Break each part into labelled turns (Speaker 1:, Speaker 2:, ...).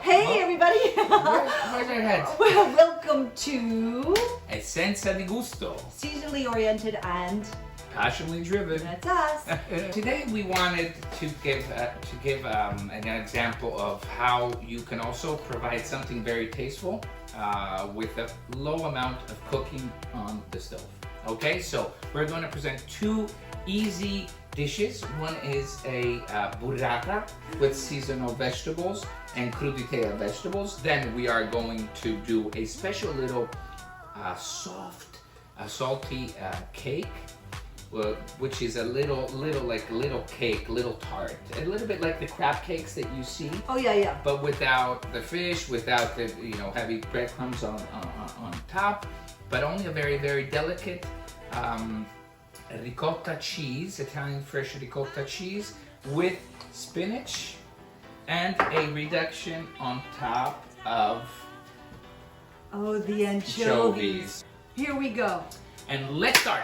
Speaker 1: Hey everybody!
Speaker 2: Where's our heads?
Speaker 1: Well, welcome to
Speaker 2: Essenza di gusto.
Speaker 1: Seasonally Oriented and
Speaker 2: Passionately driven.
Speaker 1: that's us.
Speaker 2: Today we wanted to give an example of how you can also provide something very tasteful with a low amount of cooking on the stove. Okay, so we're going to present two easy dishes. One is a burrata with seasonal vegetables and crudité vegetables. Then we are going to do a special little salty cake, which is a little cake, little tart, a little bit like the crab cakes that you see.
Speaker 1: Oh yeah.
Speaker 2: But without the fish, without the heavy breadcrumbs on top, but only a very delicate ricotta cheese, Italian fresh ricotta cheese with spinach and a reduction on top of
Speaker 1: the anchovies. Here we go.
Speaker 2: And let's start.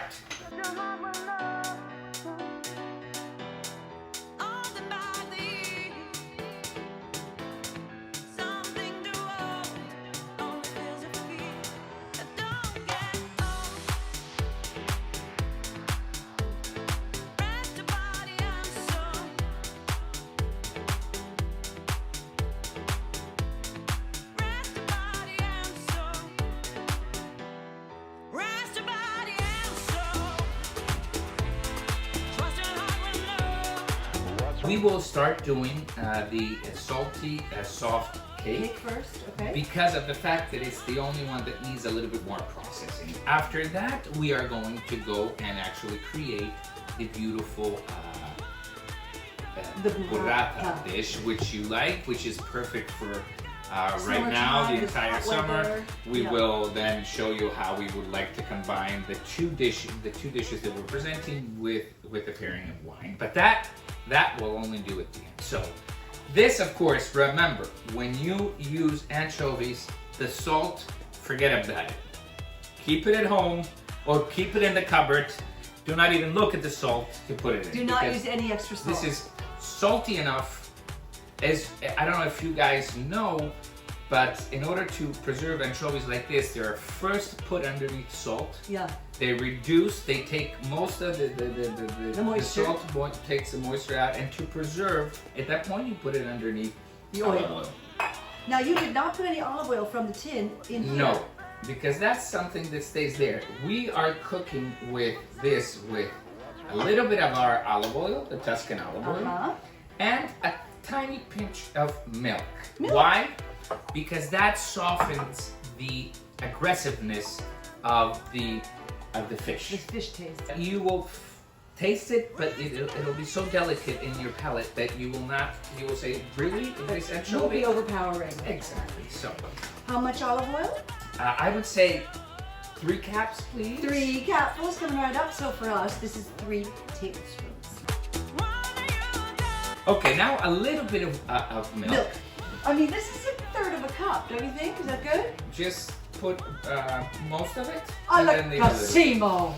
Speaker 2: We will start doing the salty, soft cake
Speaker 1: first, okay?
Speaker 2: because of the fact that it's the only one that needs a little bit more processing. After that, we are going to go and actually create the beautiful
Speaker 1: The
Speaker 2: burrata dish, which you like, which is perfect for right now, the entire summer. We will then show you how we would like to combine the two dishes that we're presenting with the pairing of wine. But that we'll only do at the end. So this, of course, remember, when you use anchovies, the salt, forget about it. Keep it at home or keep it in the cupboard. Do not even look at the salt to put it in.
Speaker 1: Do not use any extra salt.
Speaker 2: This is salty enough. As I don't know if you guys know, but in order to preserve anchovies like this, they are first put underneath salt.
Speaker 1: Yeah.
Speaker 2: They reduce, they take most of the
Speaker 1: moisture.
Speaker 2: The salt takes the moisture out, and to preserve, at that point you put it underneath
Speaker 1: The oil. Now you did not put any olive oil from the tin in here.
Speaker 2: No, because that's something that stays there. We are cooking with this with a little bit of our olive oil, the Tuscan olive oil, and a tiny pinch of milk. Why? Because that softens the aggressiveness of the fish.
Speaker 1: The fish taste.
Speaker 2: You will taste it, but it'll be so delicate in your palate that you will say, really? This
Speaker 1: It will be
Speaker 2: anchovy?
Speaker 1: overpowering.
Speaker 2: Exactly. So,
Speaker 1: How much olive oil?
Speaker 2: I would say 3 caps, please.
Speaker 1: 3 capfuls coming right up. So for us, this is 3 tablespoons.
Speaker 2: Okay, now a little bit of milk.
Speaker 1: I mean, this is a third of a cup, don't you think? Is that good?
Speaker 2: Just put most of it.
Speaker 1: I
Speaker 2: and
Speaker 1: like
Speaker 2: then leave a little.
Speaker 1: Cosimo.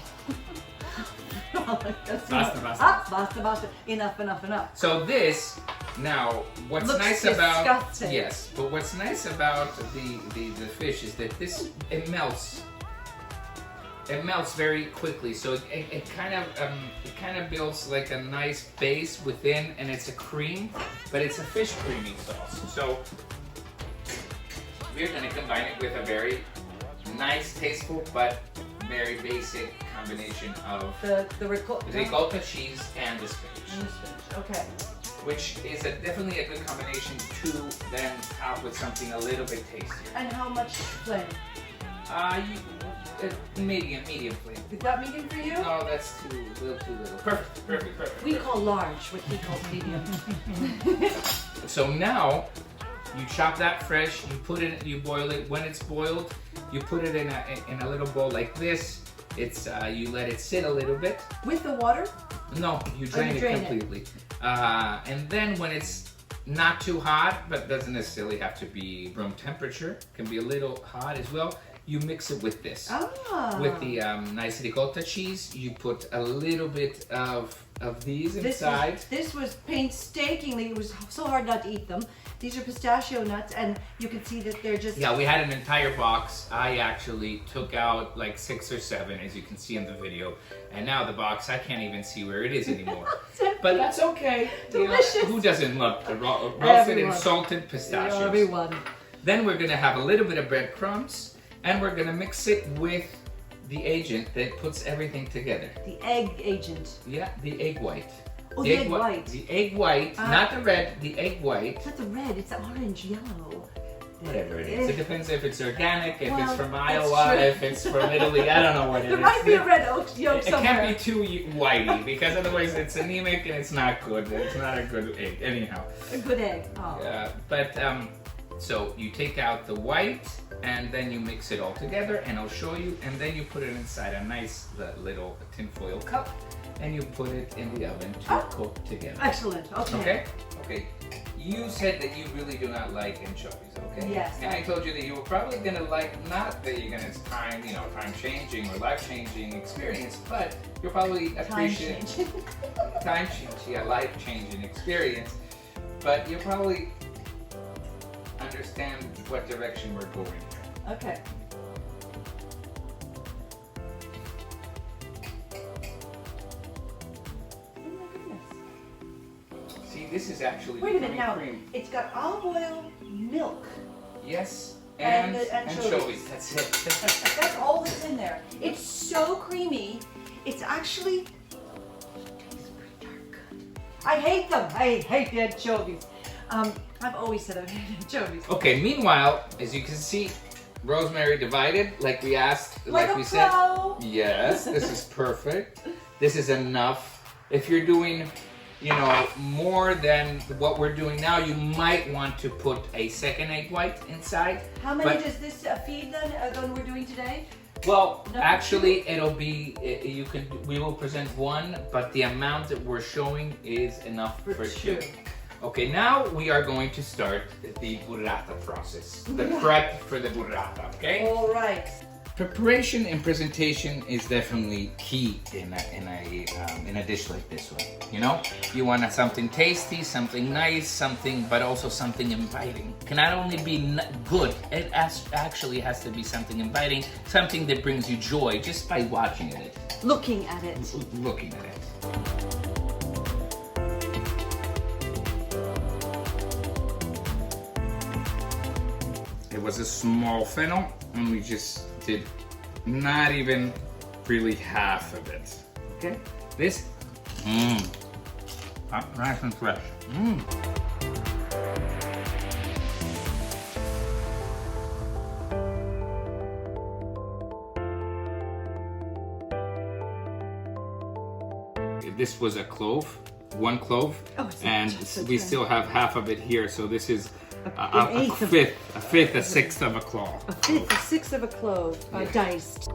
Speaker 1: Basta. Enough.
Speaker 2: So this, now, what's
Speaker 1: Looks
Speaker 2: nice
Speaker 1: disgusting.
Speaker 2: about yes, but what's nice about the fish is that it melts. It melts very quickly, so it kind of builds like a nice base within, and it's a cream, but it's a fish creamy sauce. So we're going to combine it with a very nice, tasteful, but very basic combination of
Speaker 1: The
Speaker 2: ricotta cheese and the spinach.
Speaker 1: Okay.
Speaker 2: Which is definitely a good combination to then top with something a little bit tastier.
Speaker 1: And how much flame?
Speaker 2: Medium flame.
Speaker 1: Is that medium for you?
Speaker 2: No, that's a little too little. Perfect.
Speaker 1: We call large what he calls medium.
Speaker 2: So now you chop that fresh. You boil it. When it's boiled, you put it in a little bowl like this. You let it sit a little bit.
Speaker 1: With the water?
Speaker 2: No, you drain it completely. And then when it's not too hot, but doesn't necessarily have to be room temperature, can be a little hot as well, you mix it with this. With the nice ricotta cheese, you put a little bit of of these inside.
Speaker 1: This was painstakingly, it was so hard not to eat them. These are pistachio nuts, and you can see that they're just...
Speaker 2: Yeah, we had an entire box. I actually took out like 6 or 7, as you can see in the video. And now the box, I can't even see where it is anymore. But that's okay.
Speaker 1: Delicious.
Speaker 2: You know, who doesn't love the roasted and salted pistachios?
Speaker 1: Everyone.
Speaker 2: Then we're gonna have a little bit of breadcrumbs, and we're gonna mix it with the agent that puts everything together.
Speaker 1: The egg agent.
Speaker 2: Yeah, the egg white.
Speaker 1: Oh, the egg white.
Speaker 2: The egg white, not the red, the egg white.
Speaker 1: It's not the red, it's the orange, yellow.
Speaker 2: Whatever it is. It depends if it's organic, if
Speaker 1: Well,
Speaker 2: it's from
Speaker 1: that's
Speaker 2: Iowa,
Speaker 1: true.
Speaker 2: if it's from Italy. I don't know what it is.
Speaker 1: There might be a red oak yolk
Speaker 2: It
Speaker 1: somewhere.
Speaker 2: can't be too whitey because otherwise it's anemic and it's not good. It's not a good egg. Anyhow.
Speaker 1: A good egg. Oh.
Speaker 2: But so you take out the white and then you mix it all together, and I'll show you. And then you put it inside a nice little tinfoil cup, and you put it in the oven to cook together.
Speaker 1: Excellent. Okay.
Speaker 2: Okay. You said that you really do not like anchovies, okay?
Speaker 1: Yes.
Speaker 2: And I told you that you were probably gonna like, not that you're gonna time changing or life changing experience, but you'll probably appreciate time changing, a life changing experience. But you'll probably understand what direction we're going here.
Speaker 1: Okay.
Speaker 2: See, this is actually
Speaker 1: Wait a minute
Speaker 2: whipping
Speaker 1: now.
Speaker 2: cream.
Speaker 1: It's got olive oil, milk.
Speaker 2: Yes,
Speaker 1: And
Speaker 2: and
Speaker 1: the anchovies.
Speaker 2: anchovies. That's it.
Speaker 1: That's all that's in there. It's so creamy. It's actually tastes pretty darn good. I hate them. I hate the anchovies. I've always said I hate anchovies.
Speaker 2: Okay, meanwhile, as you can see, rosemary divided, like we asked, like we said.
Speaker 1: Pro.
Speaker 2: Yes, this is perfect. This is enough. If you're doing, you know, more than what we're doing now, you might want to put a second egg white inside.
Speaker 1: How many
Speaker 2: But-
Speaker 1: does this feed then, than we're doing today?
Speaker 2: Well,
Speaker 1: No,
Speaker 2: actually, it'll be, we will present one, but the amount that we're showing is enough for two. Okay, now we are going to start the burrata process, the prep for the burrata, okay?
Speaker 1: All right.
Speaker 2: Preparation and presentation is definitely key in a dish like this one. You know, you want something tasty, something nice, but also something inviting. Can not only be good, it actually has to be something inviting, something that brings you joy just by watching it,
Speaker 1: Looking at it.
Speaker 2: looking at it. It was a small funnel, and we just did not even really half of it. Okay, this, nice and fresh. This was a clove, one clove, and we still have half of it here, so this is a fifth, a sixth of a clove.
Speaker 1: A fifth, a sixth of a clove, diced.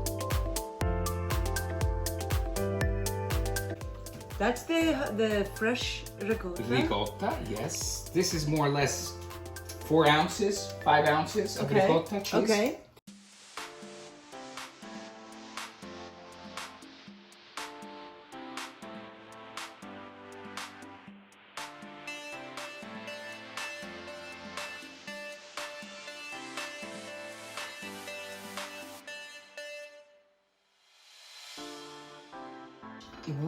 Speaker 1: That's the fresh ricotta.
Speaker 2: Ricotta, yes. This is more or less 4 ounces, 5 ounces of ricotta cheese.
Speaker 1: Okay.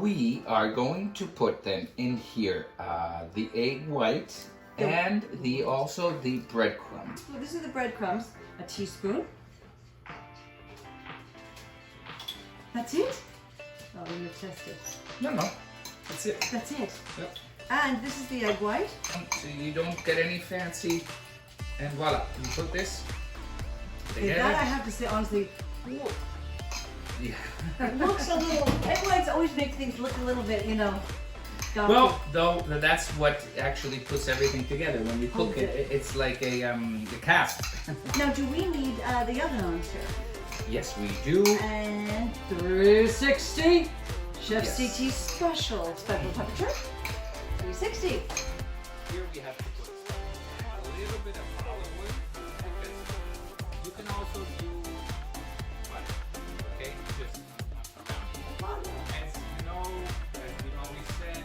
Speaker 2: We are going to put them in here, the egg white and also the breadcrumbs.
Speaker 1: So this is the breadcrumbs, a teaspoon. That's it? Oh, we're gonna test it.
Speaker 2: No, that's it.
Speaker 1: That's it.
Speaker 2: Yep.
Speaker 1: And this is the egg white.
Speaker 2: So you don't get any fancy, and voila, you put this together.
Speaker 1: That I have to say honestly,
Speaker 2: Yeah.
Speaker 1: it looks a little, egg whites always make things look a little bit, you know.
Speaker 2: Well, though, that's what actually puts everything together. When you cook it, it's like a cast.
Speaker 1: Now, do we need the oven on, sir?
Speaker 2: Yes, we do.
Speaker 1: And 360. Chef
Speaker 2: Yes.
Speaker 1: CT special temperature. 360.
Speaker 2: Here we have to put a little bit of olive oil. You can also do butter, okay? Just as you know, as we always say,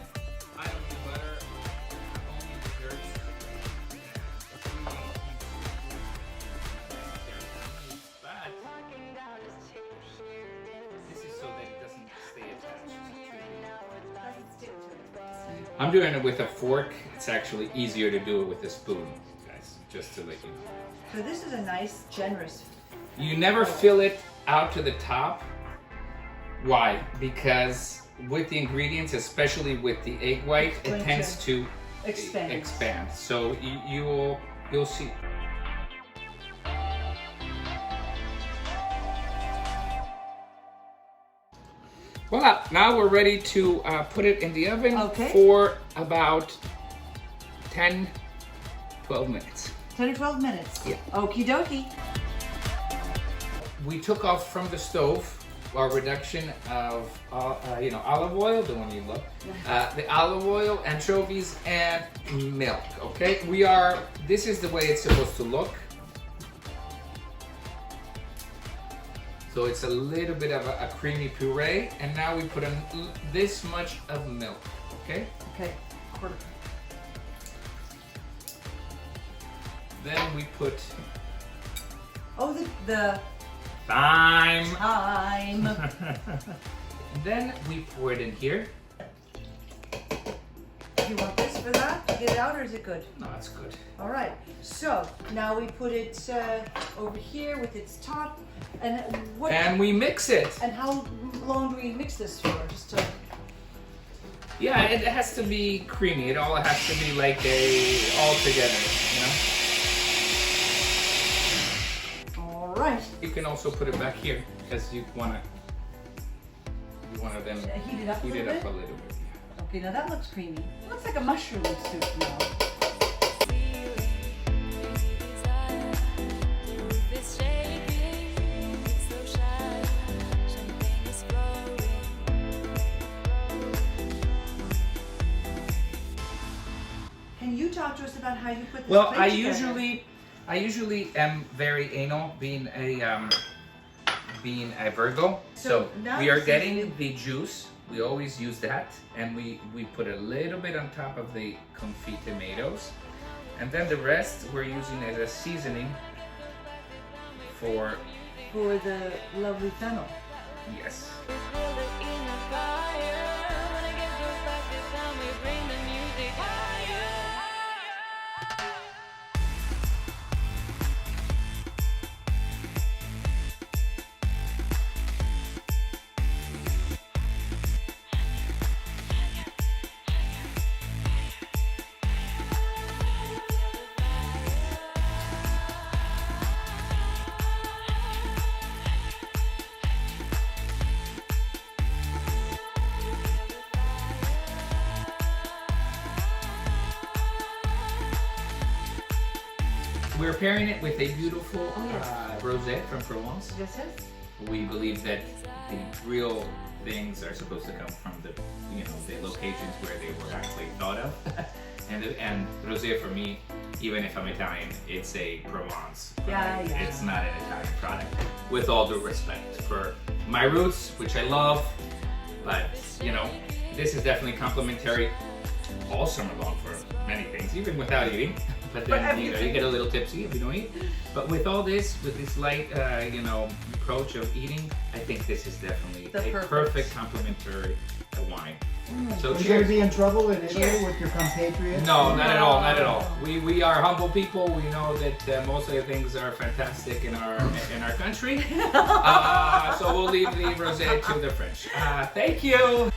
Speaker 2: I'm doing it with a fork. It's actually easier to do it with a spoon, guys, just to let you know.
Speaker 1: So this is a nice, generous.
Speaker 2: You never fill it out to the top. Why? Because with the ingredients, especially with the egg white, it tends to expand. So you'll see. Voila! Now we're ready to put it in the oven for about 10, 12 minutes.
Speaker 1: 10 or 12 minutes.
Speaker 2: Yeah.
Speaker 1: Okie dokie.
Speaker 2: We took off from the stove our reduction of olive oil, the one you love, the olive oil, anchovies, and milk. Okay, this is the way it's supposed to look. So it's a little bit of a creamy puree, and now we put in this much of milk. Okay.
Speaker 1: Okay. Quarter.
Speaker 2: Then we put.
Speaker 1: Oh, the
Speaker 2: Time. And then we pour it in here.
Speaker 1: Do you want this for that to get it out, or is it good?
Speaker 2: No, that's good.
Speaker 1: All right. So now we put it over here with its top, and
Speaker 2: we mix it.
Speaker 1: And how long do we mix this for? Just to.
Speaker 2: Yeah, it has to be creamy. It all has to be like all together, you know.
Speaker 1: Right.
Speaker 2: You can also put it back here because you wanna then
Speaker 1: heat it up a little bit.
Speaker 2: Yeah.
Speaker 1: Okay, now that looks creamy. It looks like a mushroom soup now. Can you talk to us about how you put this
Speaker 2: Well,
Speaker 1: plate together?
Speaker 2: I usually am very anal, being a Virgo. So we are getting the juice. We always use that, and we put a little bit on top of the confit tomatoes, and then the rest we're using as a seasoning for
Speaker 1: the lovely fennel.
Speaker 2: Yes. We're pairing it with a beautiful rosé from Provence.
Speaker 1: Yes, yes.
Speaker 2: We believe that the real things are supposed to come from the locations where they were actually thought of. and rosé for me, even if I'm Italian, it's a Provence product.
Speaker 1: Yeah.
Speaker 2: It's not an Italian product. With all due respect for my roots, which I love, but this is definitely complimentary all summer long for many things, even without eating. But then you get a little tipsy if you don't eat. But with all this, with this light, approach of eating, I think this is definitely a perfect complementary wine. So
Speaker 3: Are you going to be in trouble in Italy with your compatriots?
Speaker 2: No, not at all, not at all. We are humble people. We know that most of the things are fantastic in our country. So we'll leave the rosé to the French. Thank you.